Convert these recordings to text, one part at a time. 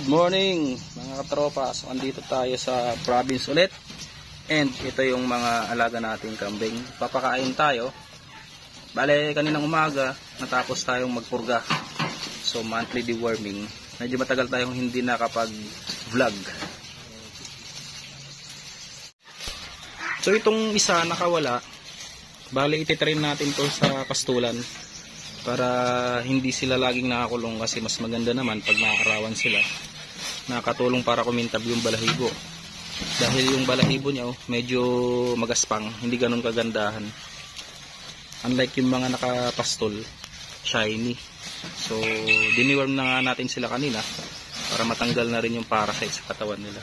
Good morning mga katropa. So andito tayo sa province ulit. And ito yung mga alaga nating kambing. Papakain tayo. Bale kaninang umaga natapos tayong magpurga. So monthly deworming. Medyo matagal tayong hindi nakapag-vlog. So itong isa nakawala. Bale ititrain natin to sa pastulan para hindi sila laging nakakulong, kasi mas maganda naman pag nakakarawan sila. Nakatulong para kumintab yung balahibo, dahil yung balahibo niya medyo magaspang, hindi ganun kagandahan, unlike yung mga nakapastol, shiny. So diniworm na nga natin sila kanina para matanggal na rin yung parasite sa katawan nila.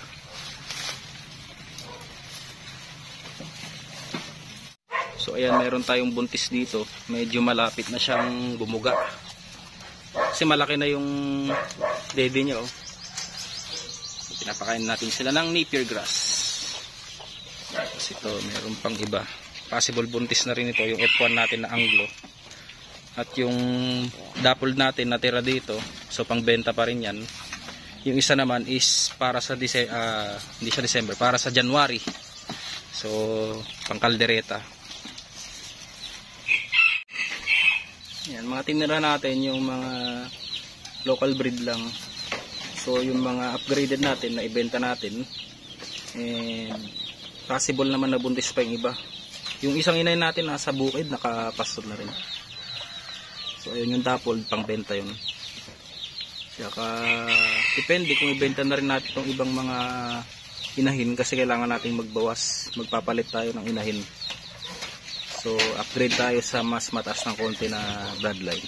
So ayan, meron tayong buntis dito. Medyo malapit na siyang bumuga. Kasi malaki na yung dede niya. Oh. Pinapakain natin sila ng napier grass. Tapos ito, meron pang iba. Possible buntis na rin ito, yung F1 natin na Anglo. At yung dappled natin natira dito. So pang benta pa rin yan. Yung isa naman is para sa hindi siya December, para sa January. So pang kaldereta. Yan, mga tinira natin yung mga local breed lang. So yung mga upgraded natin na ibenta natin, and possible naman na buntis pa yung iba. Yung isang inay natin nasa bukid, nakapastol na rin. So ayun yung dappled, pang benta yun. Saka depende kung ibenta na rin natin itong ibang mga inahin, kasi kailangan natin magbawas, magpapalit tayo ng inahin. So upgrade tayo sa mas mataas ng konti na bloodline.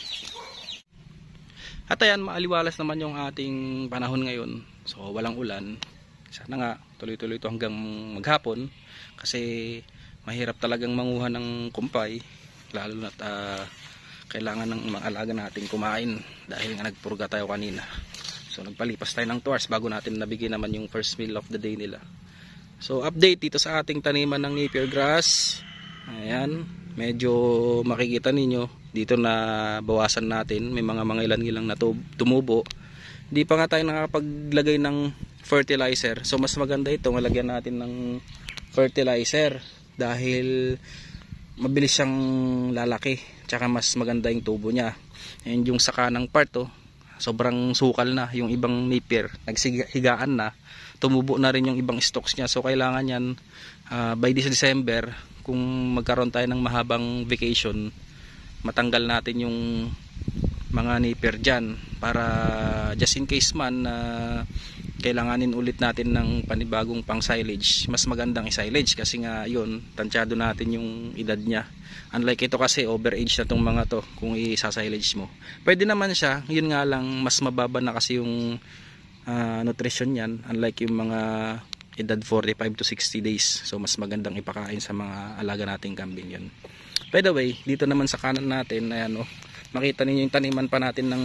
At ayan, maaliwalas naman yung ating panahon ngayon. So walang ulan. Sana nga tuloy-tuloy ito hanggang maghapon, kasi mahirap talagang manguha ng kumpay, lalo na kailangan ng mga alaga natin kumain, dahil nga nagpurga tayo kanina. So nagpalipas tayo ng 2 hours bago natin nabigyan naman yung first meal of the day nila. So update dito sa ating taniman ng napier grass. Ayan, medyo makikita ninyo dito na bawasan natin, may mga ilan-ilang na tumubo. Hindi pa nga tayo nakakapaglagay ng fertilizer, so mas maganda ito malagyan natin ng fertilizer, dahil mabilis siyang lalaki, tsaka mas maganda yung tubo niya. And yung sa kanang part, sobrang sukal na, yung ibang napier naghigaan na, tumubo na rin yung ibang stocks niya. So kailangan yan by this December, kung magkaroon tayo ng mahabang vacation, matanggal natin yung mga napier dyan, para just in case man kailanganin ulit natin ng panibagong pang silage, mas magandang i-silage, kasi nga yun, tansyado natin yung edad niya. Unlike ito kasi overage na tong mga to, kung i-silage mo pwede naman siya, yun nga lang mas mababa na kasi yung nutrition yan, unlike yung mga edad 45 to 60 days. So mas magandang ipakain sa mga alaga nating kambing yun. By the way, dito naman sa kanan natin, ayan, makita ninyo yung taniman pa natin ng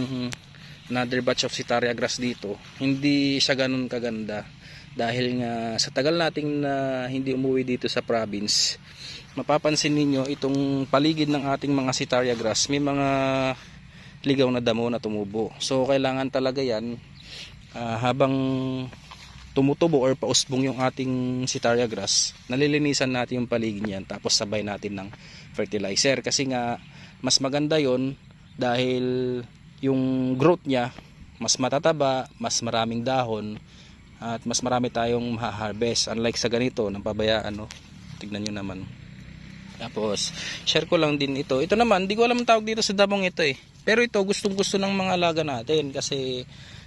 another batch of Setaria grass dito. Hindi siya ganun kaganda, dahil nga sa tagal nating na hindi umuwi dito sa province, mapapansin ninyo itong paligid ng ating mga Setaria grass, may mga ligaw na damo na tumubo. So kailangan talaga yan, habang tumutubo or pausbong yung ating Setaria grass, nalilinisan natin yung paligid niyan, tapos sabay natin ng fertilizer, kasi nga mas maganda yon, dahil yung growth niya mas matataba, mas maraming dahon, at mas marami tayong ma-harvest, unlike sa ganito nang pabayaan. Tignan nyo naman. Tapos share ko lang din ito naman, hindi ko alam ang tawag dito sa damong ito pero ito gustong gusto ng mga alaga natin, kasi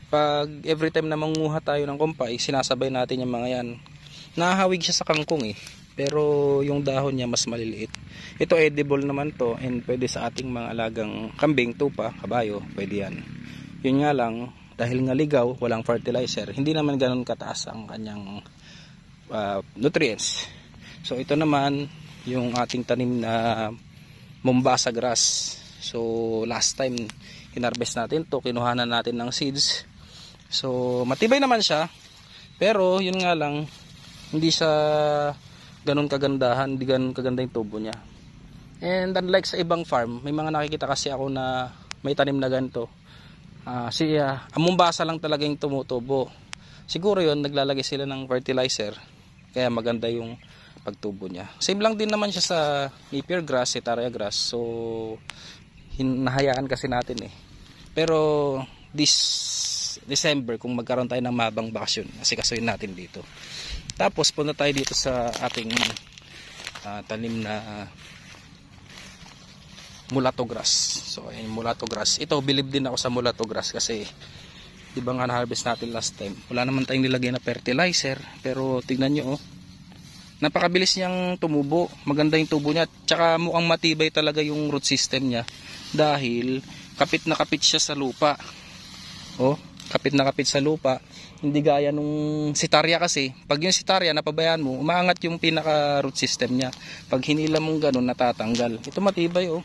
pag every time na manguha tayo ng kumpay, sinasabay natin yung mga yan. Nahahawig siya sa kangkong pero yung dahon niya mas maliliit. Ito edible naman to, and pwede sa ating mga alagang kambing, tupa, kabayo, pwede yan. Yun nga lang, dahil nga ligaw, walang fertilizer, hindi naman ganun kataas ang kanyang nutrients. So ito naman yung ating tanim na Mombasa grass. So last time hinarvest natin to, kinuhanan natin ng seeds. So matibay naman siya, pero yun nga lang, hindi siya ganun kagandahan, hindi ganun kaganda yung tubo niya. And unlike sa ibang farm, may mga nakikita kasi ako na may tanim na ganito, Mombasa lang talaga yung tumutubo. Siguro yon naglalagay sila ng fertilizer kaya maganda yung pagtubo niya. Same lang din naman siya sa napier grass, setaria grass. So hinahayaan kasi natin eh. Pero this December kung magkaroon tayo ng mabang bakasyon, asikasuhin natin dito. Tapos punta tayo dito sa ating tanim na mulatto grass. So ayun, mulatto grass. Ito, believe din ako sa mulatto grass kasi di ba nga na-harvest natin last time. Wala naman tayong nilagay na fertilizer, pero tignan nyo oh. Napakabilis niyang tumubo. Maganda yung tubo niya. Tsaka mukhang matibay talaga yung root system niya dahil kapit na kapit siya sa lupa. Oh, kapit na kapit sa lupa. Hindi gaya nung setaria kasi. Pag yung setaria napabayaan mo, umaangat yung pinaka root system niya. Pag hinila mong ganun, natatanggal. Ito matibay oh.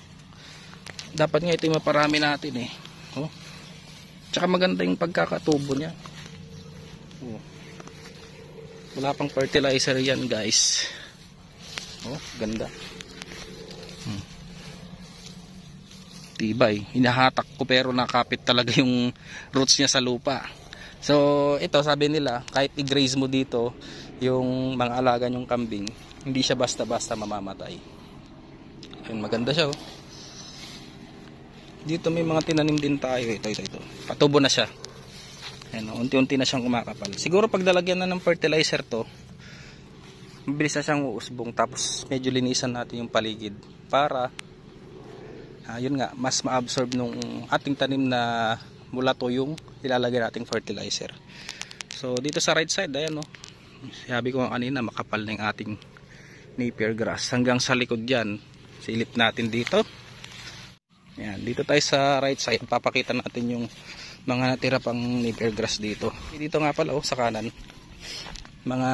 Dapat nga ito yung maparami natin eh. Oh. Tsaka maganda yung pagkakatubo niya. Oh. Wala pang fertilizer yan guys. Oh, ganda. Tibay. Hinahatak ko pero nakapit talaga yung roots niya sa lupa. So ito sabi nila kahit i-graze mo dito yung mga alaga nyong kambing, hindi siya basta-basta mamamatay. Ayun, maganda siya oh. Dito may mga tinanim din tayo. Ito. Patubo na siya. Ayan, unti-unti na siyang kumakapal. Siguro pag dalagyan na ng fertilizer to, mabilis na siyang uusbong. Tapos medyo linisan natin yung paligid para yun nga, mas ma-absorb nung ating tanim na mulatto yung ilalagay nating fertilizer. So dito sa right side, ayan oh. Sabi ko kanina, makapal na yung ating napier grass. Hanggang sa likod dyan, silip natin dito. Ayan, dito tayo sa right side. Papakita natin yung mga natira pang napier grass dito. Dito nga pala oh, sa kanan, mga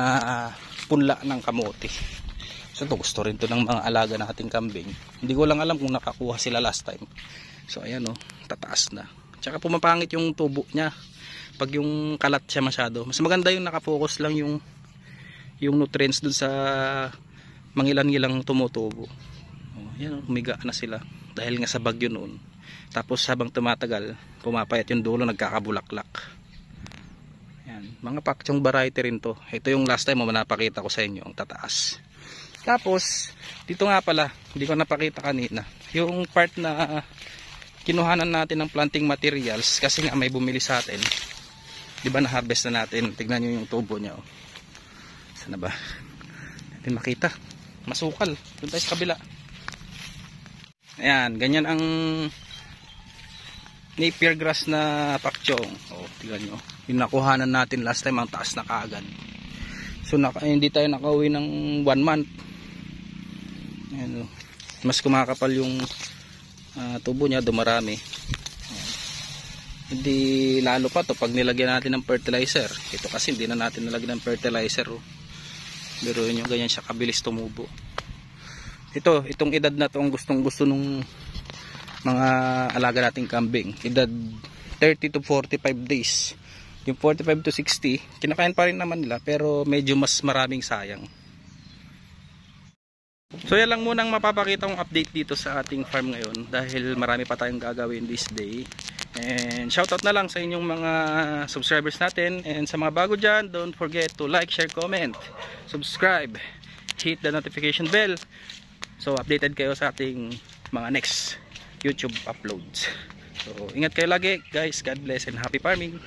punla ng kamote. So ito, gusto rin to ng mga alaga nating kambing. Hindi ko lang alam kung nakakuha sila last time. So ayan oh, tataas na. Tsaka pumapangit yung tubo niya pag yung kalat siya masyado. Mas maganda yung nakafocus lang yung nutrients dun sa mangilan-ngilang tumutubo. Oh, ayan oh, humiga na sila dahil nga sa bagyo noon. Tapos habang tumatagal, pumapayat yung dulo, nagkakabulaklak. Ayan, mga pakchong variety rin to. Ito yung last time mo napakita ko sa inyo, ang tataas. Tapos, dito nga pala, hindi ko napakita kanina, yung part na kinuhanan natin ng planting materials kasi nga may bumili sa atin. Di ba na-harvest na natin? Tignan nyo yung tubo niya. Oh. Sana ba? Natin makita. Masukal. Doon tayo sa kabila. Ayan, ganyan ang napier grass na pakchong. Oh, tignan nyo. Yung nakuhanan natin last time, ang taas na kaagad. So hindi tayo nakauwi ng 1 month. Ayan, mas kumakapal yung tubo niya, dumarami. Ayan. Hindi lalo pa to pag nilagyan natin ng fertilizer. Ito kasi hindi na natin nilagyan ng fertilizer. Oh. Pero yun yung ganyan siya kabilis tumubo. Itong edad na to ang gustong gusto nung mga alaga nating kambing. Edad 30 to 45 days. Yung 45 to 60, kinakain pa rin naman nila pero medyo mas maraming sayang. So yan lang munang mapapakita kong update dito sa ating farm ngayon dahil marami pa tayong gagawin this day. And shoutout na lang sa inyong mga subscribers natin, and sa mga bago dyan, don't forget to like, share, comment, subscribe, hit the notification bell so updated kayo sa ating mga next YouTube uploads. So ingat kayo lagi guys, God bless and happy farming.